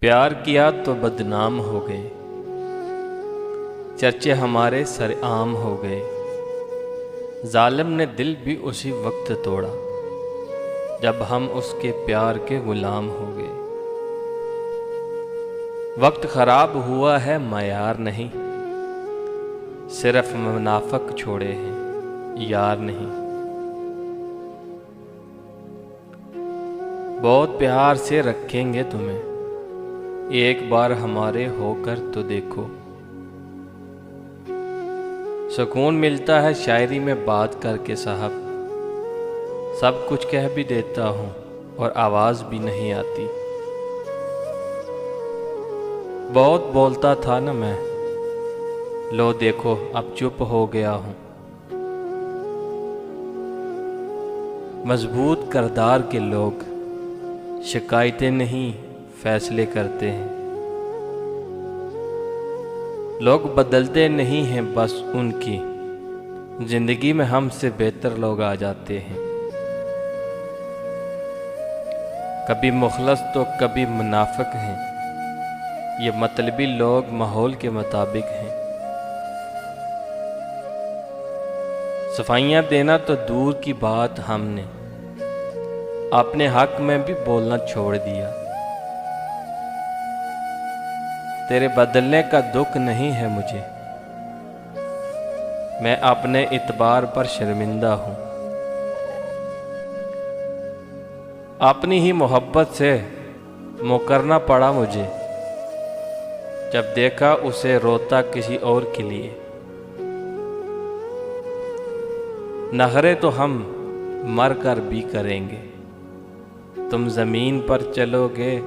प्यार किया तो बदनाम हो गए, चर्चे हमारे सरेआम हो गए। जालिम ने दिल भी उसी वक्त तोड़ा जब हम उसके प्यार के गुलाम हो गए। वक्त खराब हुआ है मयार नहीं, सिर्फ मुनाफिक छोड़े हैं यार नहीं। बहुत प्यार से रखेंगे तुम्हें, एक बार हमारे होकर तो देखो। सुकून मिलता है शायरी में बात करके साहब, सब कुछ कह भी देता हूँ और आवाज़ भी नहीं आती। बहुत बोलता था ना मैं, लो देखो अब चुप हो गया हूँ। मजबूत किरदार के लोग शिकायतें नहीं फैसले करते हैं। लोग बदलते नहीं हैं, बस उनकी जिंदगी में हमसे बेहतर लोग आ जाते हैं। कभी मुखलस तो कभी मुनाफिक हैं, ये मतलबी लोग माहौल के मुताबिक हैं। सफाइयाँ देना तो दूर की बात, हमने अपने हक में भी बोलना छोड़ दिया। तेरे बदलने का दुख नहीं है मुझे, मैं अपने इतबार पर शर्मिंदा हूँ। अपनी ही मोहब्बत से मुकरना पड़ा मुझे, जब देखा उसे रोता किसी और के लिए। नखरे तो हम मर कर भी करेंगे, तुम ज़मीन पर चलोगे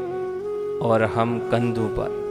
और हम कंधों पर।